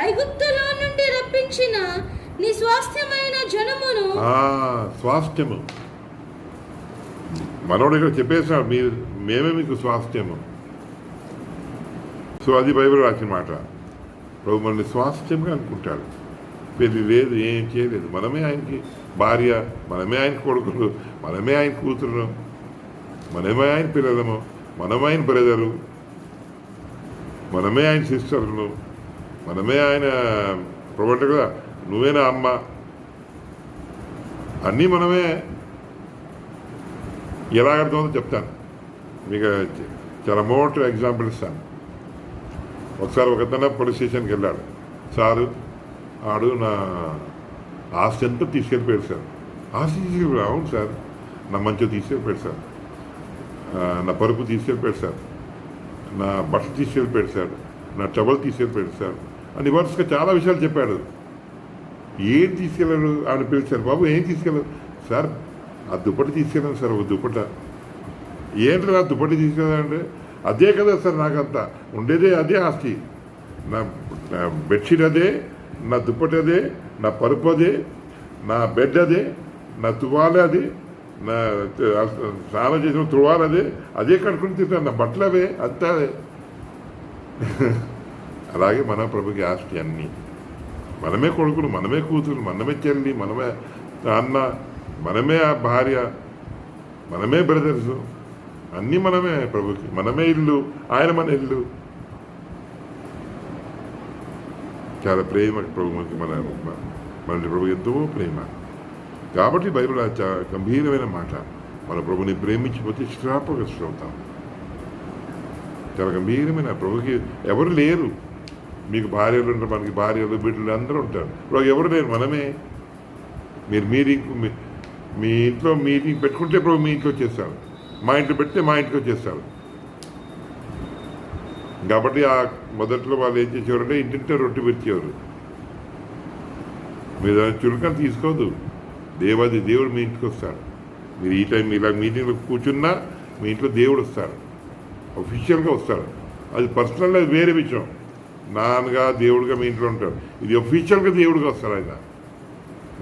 ఐగుప్తులో నుండి రప్పించిన నీ స్వాస్థ్యమైన జనమును. స్వాస్థ్యము మనోడు ఇక్కడ చెప్పేసాడు, మేమే మీకు స్వాస్థ్యము. సో అది బైబిల్ రాసిన మాట. ప్రభు మనల్ని స్వాస్థ్యంగా అనుకుంటాడు. పెళ్ళి లేదు, ఏం చేయలేదు, మనమే ఆయనకి భార్య, మనమే ఆయన కొడుకులు, మనమే ఆయన కూతురు, మనమే ఆయన పిల్లలము, మనమే ఆయన బ్రదరు, మనమే ఆయన సిస్టర్లు, మనమే ఆయన ప్రొవైడర్ కదా, నువ్వేనా అమ్మ, అన్నీ మనమే. ఎలా అర్థమవుతుందో చెప్తాను మీకు. చాలా మోటో ఎగ్జాంపుల్ ఇస్తాను. ఒకసారి ఒకతన పోలీస్ స్టేషన్కి వెళ్ళాడు. సారు ఆడు నా ఆస్తి అంతా తీసుకెళ్ళిపోయాడు సార్. ఆస్తి తీసుకెళ్ళిపోయాడు. అవును సార్, నా మంచిగా తీసుకెళ్ళిపోయాడు సార్, నా పరుపు తీసుకెళ్ళిపోయాడు సార్, నా బట్టలు తీసుకెళ్ళిపోయాడు సార్, నా టవల్ తీసుకెళ్ళిపోయాడు సార్ అని వరుసగా చాలా విషయాలు చెప్పాడు. ఏం తీసుకెళ్ళాడు ఆవిడ పిలిచారు. బాబు ఏం తీసుకెళ్ళాడు సార్? ఆ దుప్పటి తీసుకెళ్ళాను సార్, ఒక దుప్పట. ఏంటి ఆ దుప్పటి తీసుకెళ్ళాలంటే, అదే కదా సార్ నాకంతా ఉండేదే, అదే ఆస్తి. నా బెడ్షీట్ అదే, నా దుప్పటి అదే, నా పరుపు అదే, నా బెడ్ అదే, నా తువాలే అది, నా స్నానం చేసిన తువాలు అదే కట్టుకుని తింటాను, నా బట్టలు అవే, అంతా అదే. అలాగే మన ప్రభుకి ఆస్తి అన్నీ. మనమే కొడుకులు, మనమే కూతురు, మనమే చెల్లి, మనమే అన్న, మనమే ఆ భార్య, మనమే బ్రదర్స్, అన్నీ మనమే ప్రభుకి. మనమే ఇల్లు, ఆయన మన ఇల్లు. చాలా ప్రేమ ప్రభుకి, మన ప్రభు ఎంతో ప్రేమ. కాబట్టి బైబిల్ చాలా గంభీరమైన మాట. మన ప్రభుని ప్రేమించిపోతే శ్రాపగ్రస్తులవుతాం. చాలా గంభీరమైన. ప్రభుకి ఎవరు లేరు. మీకు భార్యలు ఉంటారు, మనకి భార్యలు, బిడ్డలు అందరూ ఉంటారు. ప్రభు ఎవరు లేరు, మనమే. మీరు మీ ఇంట్లో మీటింగ్ పెట్టుకుంటే ప్రభు మీ ఇంట్లో వచ్చేస్తాడు. మా ఇంట్లో పెడితే మా ఇంటికి వచ్చేస్తాడు. కాబట్టి ఆ మొదట్లో వాళ్ళు ఏం చేసేవారంటే ఇంటింటే రొట్టె పెట్టేవారు. మీరు చులకన తీసుకోవద్దు. దేవుడు మీ ఇంటికి వస్తాడు. మీరు ఈ టైం ఇలా మీటింగ్లో కూర్చున్నా మీ ఇంట్లో దేవుడు వస్తాడు, అఫీషియల్గా వస్తాడు. అది పర్సనల్, అది వేరే విషయం. నాన్నగా దేవుడుగా మీ ఇంట్లో ఉంటాడు. ఇది అఫీషియల్గా దేవుడిగా వస్తాడు ఆయన.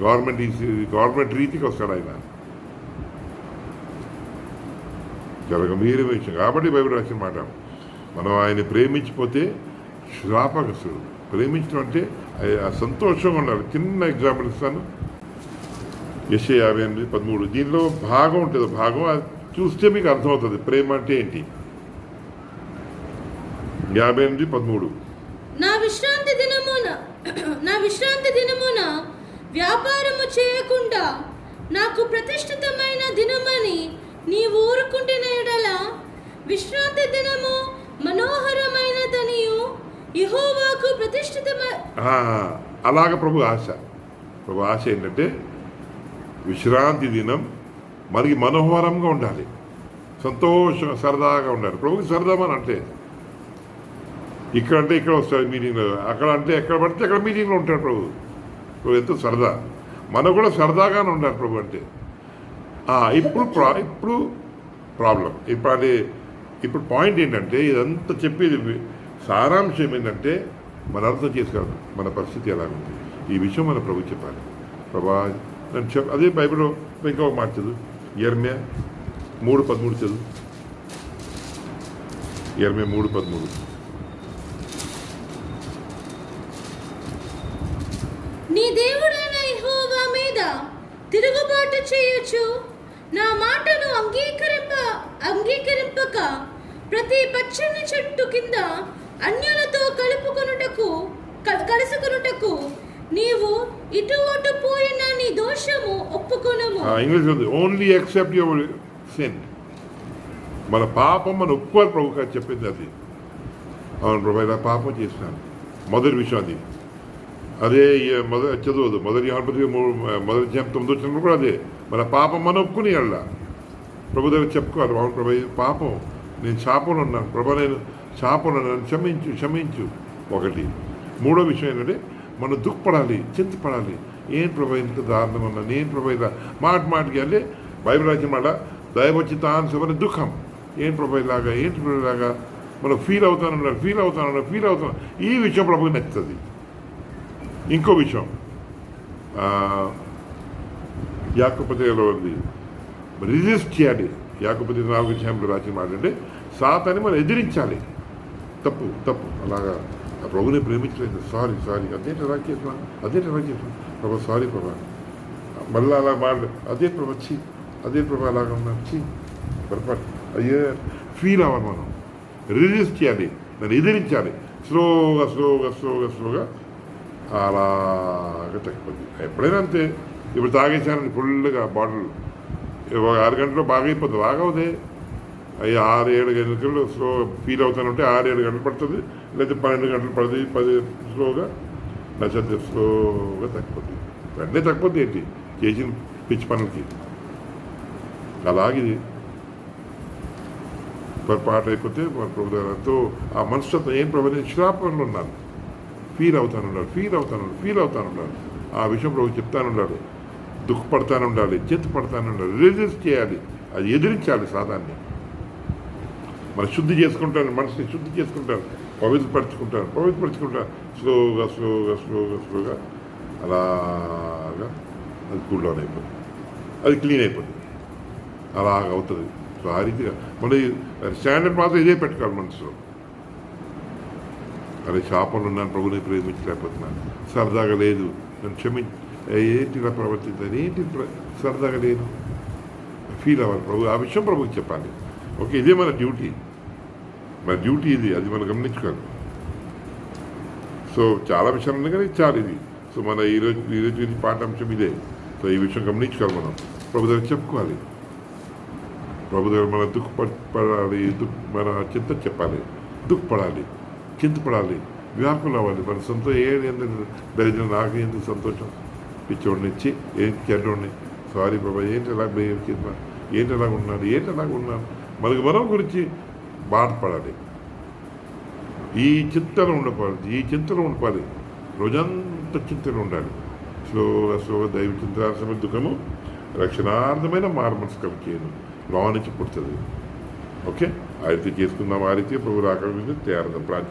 గవర్నమెంట్ రీతికి వస్తాడు ఆయన. చాలా గంభీర విషయం. కాబట్టి బైబిల్ రాసిన మాట, మనం ఆయన ప్రేమించిపోతే శ్రాపకస్తుడు. ప్రేమించడం అంటే సంతోషంగా ఉండాలి. చిన్న ఎగ్జాంపుల్ ఇస్తాను. యెషయా 58:13. దీనిలో భాగం ఉంటుంది. భాగం అది చూస్తే మీకు అర్థమవుతుంది ప్రేమ అంటే ఏంటి. 58:13. నా విశ్రాంతి దినమున వ్యాపారము చేయకుండా నాకు ప్రతిష్ఠితమైన దినమని నీవు ఊరుకుంటున్న ఎడల విశ్రాంతి దినము మనోహరమైనదనియు యెహోవాకు అలాగ ప్రభు ఆశ ఏంటంటే విశ్రాంతి దినం మనకి మనోహరంగా ఉండాలి, సంతోషం సరదాగా ఉండాలి. ప్రభుకి సరదామని అంటే ఇక్కడ అంటే ఇక్కడ వస్తాడు మీటింగ్లో, అక్కడ అంటే ఎక్కడ పడితే అక్కడ మీటింగ్లో ఉంటాడు ప్రభు ఎంతో సరదా. మనకు కూడా సరదాగానే ఉండాలి ప్రభు అంటే. ఇప్పుడు ప్రాబ్లం ఇప్పుడు పాయింట్ ఏంటంటే, ఇదంతా చెప్పేది సారాంశం ఏంటంటే మన అర్థం చేసుకోవాలి మన పరిస్థితి ఎలా ఉంది. ఈ విషయం మన ప్రభు చెప్పాలి. ప్రభా అదే బైబిల్లో ఇంకొక మాట చదువు. యెర్మయా 3:13 చదువు. యెర్మయా 3:13. నీ దేవుడైన యెహోవా మీద తిరుగుబాటు చేయొచ్చు నా మాటను అంగీకరింపక ప్రతి పచ్చని చెట్టు కింద అన్యులతో కలుసుకొనుటకు నీవు ఇటు అటు పోయిన నీ దోషము ఒప్పుకొనుము. ఇంగ్లీష్ ఉంది, ఓన్లీ యాక్సెప్ట్ యువర్ సిన్. మన పాపం మనం ఒప్పుకోవాలి ప్రభు గారు చెప్పింది అది. అవును ప్రభు ఇలా పాపం చేసినాను. మొదటి విషయం అది. అదే చదువుదు మొదటి అధ్యాయం 9 కూడా అదే. మన పాపం మనం ఒప్పుకుని వెళ్ళ ప్రభు దగ్గర చెప్పుకోవాలి. అవును ప్రభు పాపం, నేను శాపంలో ఉన్నాను ప్రభు, నేను శాపంలో ఉన్నాను, క్షమించు. ఒకటి. మూడో విషయం ఏంటంటే మనం దుఃఖపడాలి, చింతపడాలి. ఏం ప్రభు ఇంత దారుణం ఉన్నా, నేను ప్రభు ఇలా మాటికి అంటే బైబిల్ రాసిన మాట దైవచిత్తానుసరమైన దుఃఖం. ఏం ప్రభు ఇలాగా, ఏంటి ప్రభు ఇలాగా మనం ఫీల్ అవుతాను. ఈ విషయం ప్రభుకి నచ్చుతుంది. ఇంకో విషయం యాకోబు పత్రికలో ఉంది, రిజిస్ట్ చేయాలి. యాకోబు పత్రిక 4 రాసిన మాట అంటే సాతాన్ని మనం ఎదిరించాలి. తప్పు అలాగా ప్రభుని ప్రేమించలేదు. సారీ అదేంటి ఎలా చేసినా ప్రభు సారీ ప్రభా, మళ్ళీ అలా అదే ప్రభు అలాగా ఉన్నాను పొరపాటు అయ్యే ఫీల్ అవ్వాలి. మనం రిజిస్ట్ చేయాలి, దాన్ని ఎదిరించాలి. స్లోగా అలాగా తగ్గిపోతుంది. ఎప్పుడైనా అంతే. ఇప్పుడు తాగేసానని ఫుల్గా బాటిల్ 6 గంటలు బాగా అయిపోతుంది. బాగా అవుతాయి. అవి 6-7 గంటలు స్లో ఫీల్ అవుతానంటే 6-7 గంటలు పడుతుంది, లేకపోతే 12 గంటలు పడుతుంది. 10 స్లోగా నచ్చతే స్లోగా తగ్గిపోతుంది. వెంటనే తగ్గిపోతుంది ఏంటి చేసిన పిచ్చి పనులకి. అలాగే పొరపాటు అయిపోతే మన ప్రభుత్వంతో ఆ మనసుతో ఏం ప్రభు నేను శ్రాపంలో ఉన్నాను, ఫీల్ అవుతానున్నాడు. ఆ విషయం ప్రభు చెప్తానున్నాడు. దుఃఖపడతానుండాలి, చింతపడతానుండాలి, రెసిస్ట్ చేయాలి, అది ఎదిరించాలి. సాధాన్ని మన శుద్ధి చేసుకుంటాను, మనసుని శుద్ధి చేసుకుంటాను, పవిత్రపరచుకుంటాను. స్లోగా అలాగా అది కూల్ డౌన్ అయిపోతుంది, అది క్లీన్ అయిపోతుంది. అలాగ అవుతుంది. సో ఆ రీతిగా మన స్టాండర్డ్ మాత్రం ఇదే పెట్టుకోవాలి మనసులో. అదే శాపంలో ఉన్నాను, ప్రభుని ప్రేమించలేకపోతున్నాను, సరదాగా లేదు, నన్ను ఏంటిలా ప్రవర్తించాను, ఏంటి సరదాగా లేదు, ఫీల్ అవ్వాలి ప్రభు. ఆ విషయం ప్రభుకి చెప్పాలి. ఓకే, ఇదే మన డ్యూటీ ఇది, అది మనం గమనించుకోవాలి. సో చాలా విషయాలు ఉన్నాయి కానీ చాలు ఇది. సో మన ఈరోజు పాఠాంశం ఇదే. సో ఈ విషయం గమనించుకోవాలి. మనం ప్రభు దగ్గర చెప్పుకోవాలి, ప్రభు దగ్గర మన దుఃఖపడాలి, మన చింత చెప్పాలి, దుఃఖపడాలి, చింతపడాలి, వ్యాకులు అవ్వాలి. మన సొంత ఎందుకు దరిద్రం, నాకు ఎందుకు సంతోషం, పిచ్చోడిని ఇచ్చి ఏంటి చెడ్డోడిని, సారీ బాబా, ఏంటి ఎలా బిహేవ్ చేద్దాం, ఏంటి ఎలాగ ఉన్నాను. మనకి మనం గురించి బాధపడాలి. ఈ చింతన ఉండిపోవాలి రోజంతా చింతన ఉండాలి. స్లోగా దైవ చింతనాశమైన దుఃఖము రక్షణార్థమైన మారుమనసు కలిగేను లోనించి పుడుతుంది. ఓకే, ఆ రీతి చేసుకుందాం. ఆ రీతి ప్రభు రాక తయారదాం. ప్రార్థన